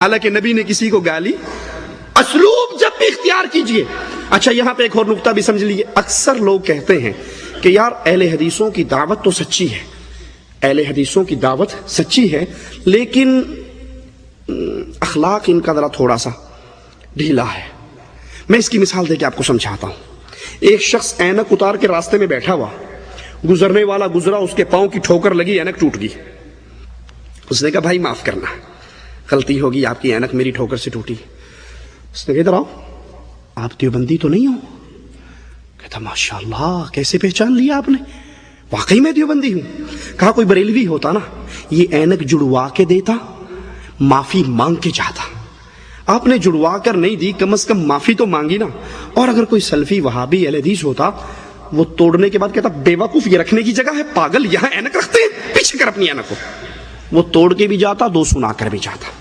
حالانکہ نبی نے کسی کو گالی اسلوب جب بھی اختیار کیجئے. اچھا یہاں پہ ایک اور نقطہ بھی سمجھ لیجیے. اکثر لوگ کہتے ہیں کہ یار اہل حدیثوں کی دعوت تو سچی ہے، اہل حدیثوں کی دعوت سچی ہے، لیکن اخلاق ان کا ذرا تھوڑا سا ڈھیلا ہے. میں اس کی مثال دے کے آپ کو سمجھاتا ہوں. ایک شخص اینک اتار کے راستے میں بیٹھا ہوا، گزرنے والا گزرا، اس کے پاؤں کی ٹھوکر لگی، اینک ٹوٹ گئی. اس نے کہا بھائی معاف کرنا، غلطی ہوگی، آپ کی اینک میری ٹھوکر سے ٹوٹی. اس نے کہا ادھر آؤ، آپ دیوبندی تو نہیں ہو؟ کہتا ماشاءاللہ کیسے پہچان لیا آپ نے؟ واقعی میں دیوبندی ہوں. کہا کوئی بریلوی ہوتا نا یہ اینک جڑوا کے دیتا، معافی مانگ کے جاتا. آپ نے جڑوا کر نہیں دی، کم از کم معافی تو مانگی نا. اور اگر کوئی سلفی وہابی اہل حدیث ہوتا، وہ توڑنے کے بعد کہتا بے وقوف یہ رکھنے کی جگہ ہے، پاگل یہاں اینک رکھتے ہیں، پیچھے کر اپنی اینک کو. وہ توڑ کے بھی جاتا، دو سنا کر بھی جاتا.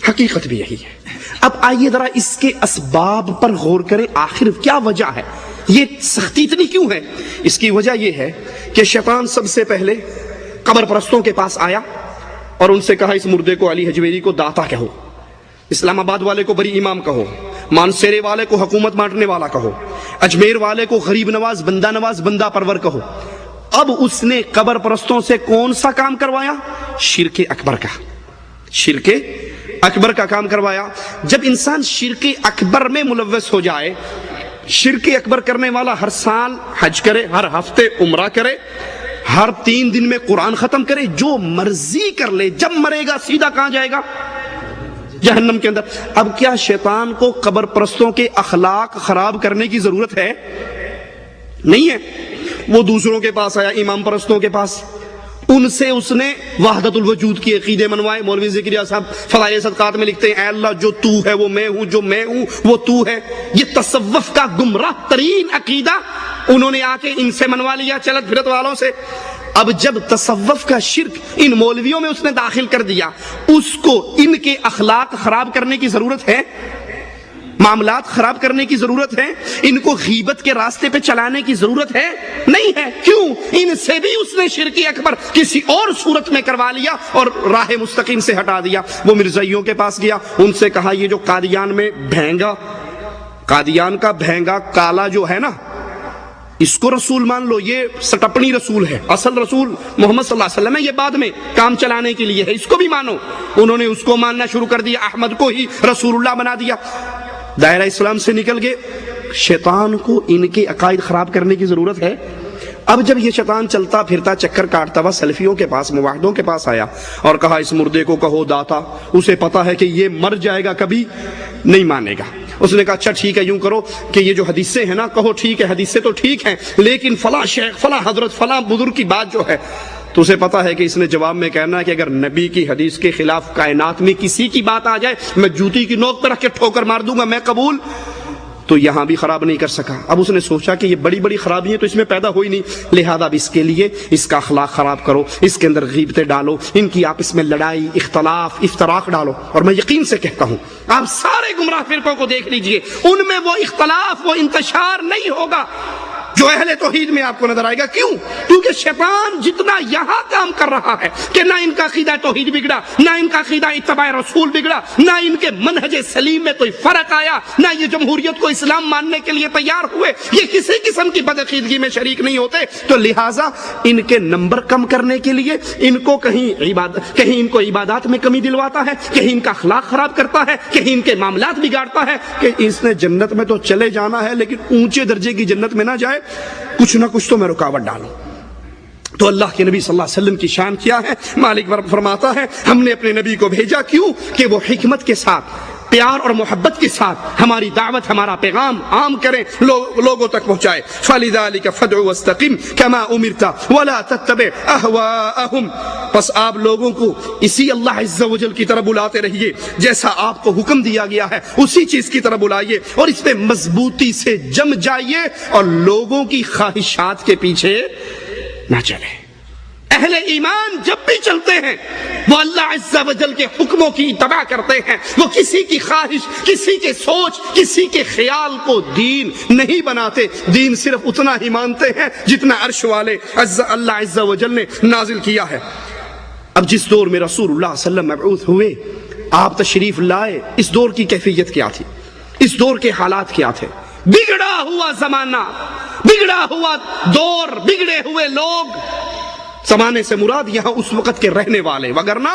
حقیقت بھی یہی ہے. اب آئیے ذرا اس کے اسباب پر غور کریں، آخر کیا وجہ ہے، یہ سختی اتنی کیوں ہے؟ اس کی وجہ یہ ہے کہ شیطان سب سے پہلے قبر پرستوں کے پاس آیا اور ان سے کہا اس مردے کو علی حجویری کو داتا کہو، اسلام آباد والے کو بری امام کہو، مانسیرے والے کو حکومت بانٹنے والا کہو، اجمیر والے کو غریب نواز بندہ پرور کہو. اب اس نے قبر پرستوں سے کون سا کام کروایا؟ شرک اکبر کا، شرک اکبر کا کام کروایا. جب انسان شرک اکبر میں ملوث ہو جائے، شرک اکبر کرنے والا ہر سال حج کرے، ہر ہفتے عمرہ کرے، ہر 3 دن میں قرآن ختم کرے، جو مرضی کر لے، جب مرے گا سیدھا کہاں جائے گا؟ جہنم کے اندر. اب کیا شیطان کو قبر پرستوں کے اخلاق خراب کرنے کی ضرورت ہے؟ نہیں ہے. وہ دوسروں کے پاس آیا، امام پرستوں کے پاس، ان سے اس نے وحدت الوجود کی عقیدے منوائے. مولوی ذکریہ صاحب فضائل صدقات میں لکھتے ہیں اے اللہ جو تو ہے وہ میں ہوں، جو میں ہوں وہ تو ہے. یہ تصوف کا گمراہ ترین عقیدہ انہوں نے آ کے ان سے منوا لیا، چلت پھرت والوں سے. اب جب تصوف کا شرک ان مولویوں میں اس نے داخل کر دیا، اس کو ان کے اخلاق خراب کرنے کی ضرورت ہے، معاملات خراب کرنے کی ضرورت ہے، ان کو غیبت کے راستے پہ چلانے کی ضرورت ہے؟ نہیں ہے. کیوں؟ ان سے بھی اس نے شرک اکبر کسی اور صورت میں کروا لیا اور راہ مستقیم سے ہٹا دیا. وہ مرزائیوں کے پاس گیا، ان سے کہا یہ جو قادیان میں بھینگا، قادیان کا بھینگا کالا جو ہے نا، اس کو رسول مان لو، یہ سٹپنی رسول ہے، اصل رسول محمد صلی اللہ علیہ وسلم ہے، یہ بعد میں کام چلانے کے لیے ہے، اس کو بھی مانو. انہوں نے اس کو ماننا شروع کر دیا، احمد کو ہی رسول اللہ بنا دیا. دائرہ اسلام سے نکل گئے. شیطان کو ان کے عقائد خراب کرنے کی ضرورت ہے. اب جب یہ شیطان چلتا پھرتا چکر کاٹتا ہوا سلفیوں کے پاس، موحدوں کے پاس آیا اور کہا اس مردے کو کہو داتا، اسے پتا ہے کہ یہ مر جائے گا، کبھی نہیں مانے گا. اس نے کہا اچھا ٹھیک ہے، یوں کرو کہ یہ جو حدیثیں ہیں نا، کہو ٹھیک ہے حدیثیں تو ٹھیک ہیں، لیکن فلاں شیخ فلاں حضرت فلاں بزرگ کی بات جو ہے، تو اسے پتا ہے کہ اس نے جواب میں کہنا ہے کہ اگر نبی کی حدیث کے خلاف کائنات میں کسی کی بات آ جائے، میں جوتی کی نوک پہ رکھ کے ٹھوکر مار دوں گا، میں قبول. تو یہاں بھی خراب نہیں کر سکا. اب اس نے سوچا کہ یہ بڑی بڑی خرابیاں تو اس میں پیدا ہوئی نہیں، لہذا اب اس کے لیے اس کا اخلاق خراب کرو، اس کے اندر غیبتیں ڈالو، ان کی آپس میں لڑائی، اختلاف، افتراق ڈالو. اور میں یقین سے کہتا ہوں آپ سارے گمراہ فرقوں کو دیکھ لیجئے، ان میں وہ اختلاف، وہ انتشار نہیں ہوگا جو اہل توحید میں آپ کو نظر آئے گا. کیوں؟ کیونکہ شیطان جتنا یہاں کام کر رہا ہے کہ نہ ان کا عقیدہ توحید بگڑا، نہ ان کا عقیدہ اتباع رسول بگڑا، نہ ان کے منہج سلیم میں کوئی فرق آیا، نہ یہ جمہوریت کو اسلام ماننے کے لیے تیار ہوئے، یہ کسی قسم کی بدعقیدگی میں شریک نہیں ہوتے. تو لہٰذا ان کے نمبر کم کرنے کے لیے ان کو کہیں ان کو عبادات میں کمی دلواتا ہے، کہیں ان کا اخلاق خراب کرتا ہے، کہیں ان کے معاملات بگاڑتا ہے کہ اس نے جنت میں تو چلے جانا ہے لیکن اونچے درجے کی جنت میں نہ جائے، کچھ نہ کچھ تو میں رکاوٹ ڈالوں. تو اللہ کے نبی صلی اللہ علیہ وسلم کی شان کیا ہے؟ مالک فرماتا ہے ہم نے اپنے نبی کو بھیجا، کیوں؟ کہ وہ حکمت کے ساتھ، پیار اور محبت کے ساتھ ہماری دعوت، ہمارا پیغام عام کریں، لوگوں تک پہنچائے. فَلِذَلِكَ فَادْعُ وَاسْتَقِمْ كَمَا أُمِرْتَ وَلَا تَتَّبِعْ أَهْوَاءَهُمْ. پس آپ لوگوں کو اسی اللہ عز و جل کی طرف بلاتے رہیے، جیسا آپ کو حکم دیا گیا ہے اسی چیز کی طرف بلائیے، اور اس پہ مضبوطی سے جم جائیے اور لوگوں کی خواہشات کے پیچھے نہ چلیں. اہل ایمان جب بھی چلتے ہیں وہ اللہ عز و جل کے حکموں کی اتباع کرتے ہیں، وہ کسی کی خواہش، کسی کے سوچ، کسی کے خیال کو دین نہیں بناتے. دین صرف اتنا ہی مانتے ہیں جتنا عرش والے اللہ عز و جل نے نازل کیا ہے. اب جس دور میں رسول اللہ صلی اللہ علیہ وسلم مبعوث ہوئے، آپ تشریف لائے، اس دور کی کیفیت کیا تھی، اس دور کے حالات کیا تھے؟ بگڑا ہوا زمانہ، بگڑا ہوا دور، بگڑے ہوئے لوگ۔ زمانے سے مراد یہاں اس وقت کے رہنے والے، وگرنہ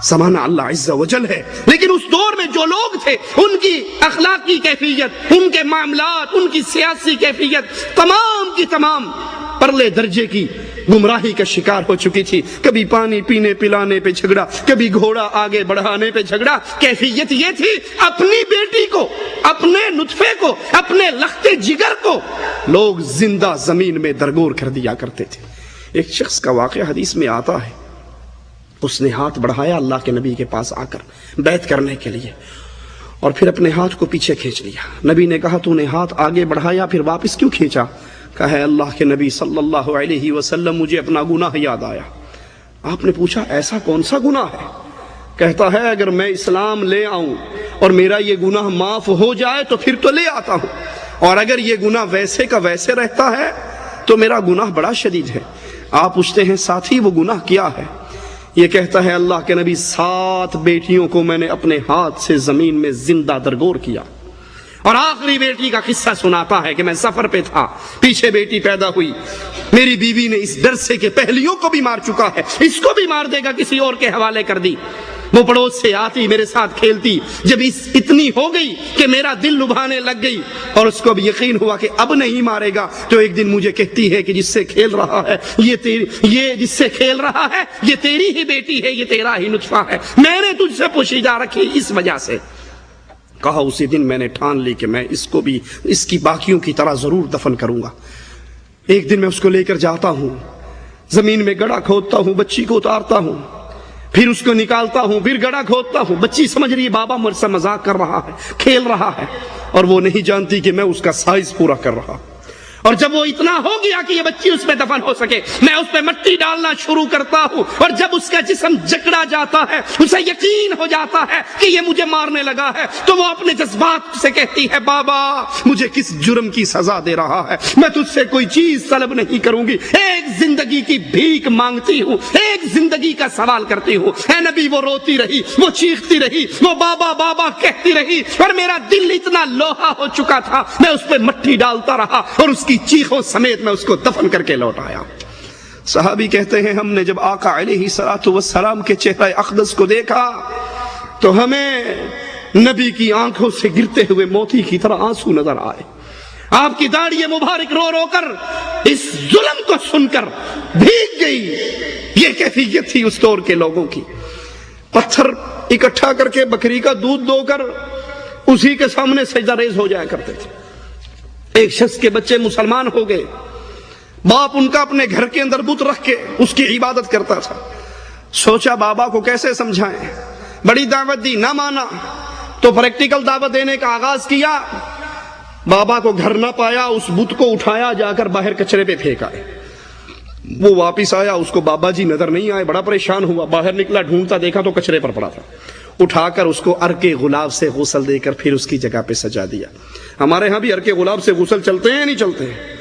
زمانہ اللہ عز و جل ہے، لیکن اس دور میں جو لوگ تھے ان کی اخلاقی کیفیت، ان کے معاملات، ان کی سیاسی کیفیت تمام کی تمام پرلے درجے کی گمراہی کا شکار ہو چکی تھی۔ کبھی پانی پینے پلانے پہ جھگڑا، کبھی گھوڑا آگے بڑھانے پہ جھگڑا۔ کیفیت یہ تھی اپنی بیٹی کو، اپنے نطفے کو، اپنے لختے جگر کو لوگ زندہ زمین میں درگور کر دیا کرتے تھے۔ ایک شخص کا واقعہ حدیث میں آتا ہے، اس نے ہاتھ بڑھایا اللہ کے نبی کے پاس آ کر بیعت کرنے کے لیے، اور پھر اپنے ہاتھ کو پیچھے کھینچ لیا۔ نبی نے کہا تو نے ہاتھ آگے بڑھایا پھر واپس کیوں کھینچا؟ کہا ہے اللہ کے نبی صلی اللہ علیہ وسلم مجھے اپنا گناہ یاد آیا۔ آپ نے پوچھا ایسا کون سا گناہ ہے؟ کہتا ہے اگر میں اسلام لے آؤں اور میرا یہ گناہ معاف ہو جائے تو پھر تو لے آتا ہوں، اور اگر یہ گناہ ویسے کا ویسے رہتا ہے تو میرا گناہ بڑا شدید ہے۔ آپ پوچھتے ہیں ساتھی وہ گناہ کیا ہے؟ یہ کہتا ہے اللہ کے نبی 7 بیٹیوں کو میں نے اپنے ہاتھ سے زمین میں زندہ درگور کیا، اور آخری بیٹی کا قصہ سناتا ہے کہ میں سفر پہ تھا، پیچھے بیٹی پیدا ہوئی، میری بیوی نے اس ڈر سے کہ پہلیوں کو بھی مار چکا ہے، اس کو بھی مار دے گا، کسی اور کے حوالے کر دی۔ وہ پڑوس سے آتی، میرے ساتھ کھیلتی، جب اتنی ہو گئی کہ میرا دل لبھانے لگ گئی اور اس کو بھی یقین ہوا کہ اب نہیں مارے گا، تو ایک دن مجھے کہتی ہے کہ جس سے کھیل رہا ہے یہ جس سے کھیل رہا ہے یہ تیری ہی بیٹی ہے، یہ تیرا ہی نطفہ ہے، میں نے تجھ سے پوشیدہ رکھی اس وجہ سے۔ کہا اسی دن میں نے ٹھان لی کہ میں اس کو بھی اس کی باقیوں کی طرح ضرور دفن کروں گا۔ ایک دن میں اس کو لے کر جاتا ہوں، زمین میں گڑھا کھودتا ہوں، بچی کو اتارتا ہوں، پھر اس کو نکالتا ہوں، پھر گڑھا کھودتا ہوں۔ بچی سمجھ رہی ہے بابا مجھ سے مذاق کر رہا ہے، کھیل رہا ہے، اور وہ نہیں جانتی کہ میں اس کا سائز پورا کر رہا ہوں۔ اور جب وہ اتنا ہو گیا کہ یہ بچی اس پہ دفن ہو سکے، میں اس پہ مٹی ڈالنا شروع کرتا ہوں، اور جب اس کا جسم جکڑا جاتا ہے، اسے یقین ہو جاتا ہے کہ یہ مجھے مارنے لگا ہے، تو وہ اپنے جذبات سے کہتی ہے بابا مجھے کس جرم کی سزا دے رہا ہے، میں تجھ سے کوئی چیز طلب نہیں کروں گی، ایک زندگی کی بھیک مانگتی ہوں، ایک زندگی کا سوال کرتی ہوں۔ اے نبی وہ روتی رہی، وہ چیختی رہی، وہ بابا بابا کہتی رہی، اور میرا دل اتنا لوہا ہو چکا تھا، میں اس پہ مٹی ڈالتا رہا اور اس کی چیخوں سمیت میں اس کو دفن کر کے لوٹ آیا۔ صحابی کہتے ہیں ہم نے جب آقا علیہ السلام کے چہرہ اقدس کو دیکھا تو ہمیں نبی کی آنکھوں سے گرتے ہوئے موتی کی طرح آنسو نظر آئے۔ آپ کی داڑھی مبارک رو رو کر اس ظلم کو سن کر بھیگ گئی۔ یہ کیفیت تھی اس دور کے لوگوں کی۔ پتھر اکٹھا کر کے بکری کا دودھ دو کر اسی کے سامنے سجدہ ریز ہو جایا کرتے تھے۔ ایک شخص کے بچے مسلمان ہو گئے، باپ ان کا اپنے گھر کے اندر بت رکھ کے اس کی عبادت کرتا تھا۔ سوچا بابا کو کیسے سمجھائیں، بڑی دعوت دی، نہ مانا، تو پریکٹیکل دعوت دینے کا آغاز کیا۔ بابا کو گھر نہ پایا، اس بت کو اٹھایا، جا کر باہر کچرے پہ پھینکا۔ وہ واپس آیا، اس کو بابا جی نظر نہیں آئے، بڑا پریشان ہوا، باہر نکلا، ڈھونڈتا دیکھا تو کچرے پر پڑا تھا۔ اٹھا کر اس کو عرق غلاب سے غسل دے کر پھر اس کی جگہ پہ سجا دیا۔ ہمارے ہاں بھی عرق غلاب سے غسل چلتے ہیں نہیں چلتے ہیں؟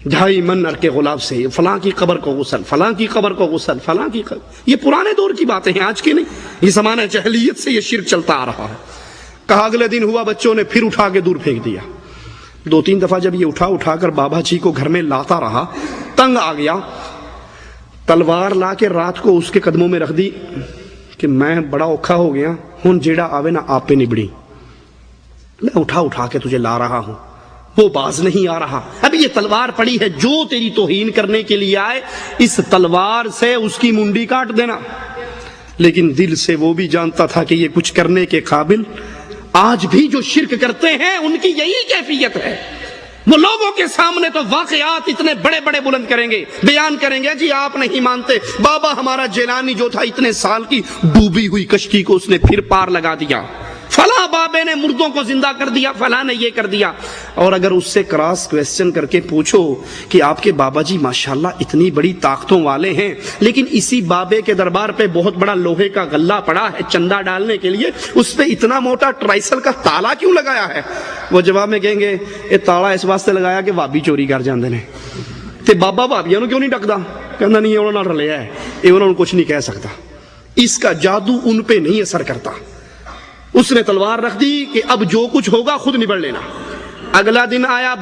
2.5 من عرق غلاب سے فلاں کی قبر کو غسل، فلاں کی قبر کو غسل، فلاں کی قبر، یہ پرانے دور کی باتیں ہیں، آج کی نہیں۔ یہ زمانہ جاہلیت سے یہ شرک چلتا آ رہا ہے۔ کہا اگلے دن ہوا بچوں نے پھر اٹھا کے دور پھینک دیا۔ 2-3 دفعہ جب یہ اٹھا کر بابا جی کو گھر میں لاتا رہا، تنگ آ گیا، تلوار لا کے رات کو اس کے قدموں میں رکھ دی کہ میں بڑا اوکھا ہو گیا ہوں، جیڑا آوے نہ آپ پہ نبڑی، میں اٹھا کے تجھے لا رہا ہوں۔ وہ باز نہیں آ رہا، اب یہ تلوار پڑی ہے، جو تیری توہین کرنے کے لیے آئے اس تلوار سے اس کی منڈی کاٹ دینا۔ لیکن دل سے وہ بھی جانتا تھا کہ یہ کچھ کرنے کے قابل، آج بھی جو شرک کرتے ہیں ان کی یہی کیفیت ہے۔ وہ لوگوں کے سامنے تو واقعات اتنے بڑے بڑے بلند کریں گے، بیان کریں گے، جی آپ نہیں مانتے، بابا ہمارا جیلانی جو تھا اتنے سال کی ڈوبی ہوئی کشتی کو اس نے پھر پار لگا دیا، فلاں بابے نے مردوں کو زندہ کر دیا، فلاں نے یہ کر دیا۔ اور اگر اس سے کراس کویسچن کر کے پوچھو کہ آپ کے بابا جی ماشاءاللہ اتنی بڑی طاقتوں والے ہیں، لیکن اسی بابے کے دربار پہ بہت بڑا لوہے کا غلہ پڑا ہے چندہ ڈالنے کے لیے، اس پہ اتنا موٹا ٹرائسل کا تالا کیوں لگایا ہے؟ وہ جواب میں کہیں گے یہ تالا اس واسطے لگایا کہ بابی چوری کر جاندے نے، تے بابا بابیاں نو کیوں نہیں ڈکدا؟ کہنا نہیں انہوں نے رلیا ہے، یہ انہوں نے کچھ نہیں کہہ سکتا۔ اس کا جادو ان پہ نہیں اثر کرتا. اس نے تلوار رکھ دی کہ اب جو کچھ ہوگا خود نبڑ لینا. اگلا دن آیا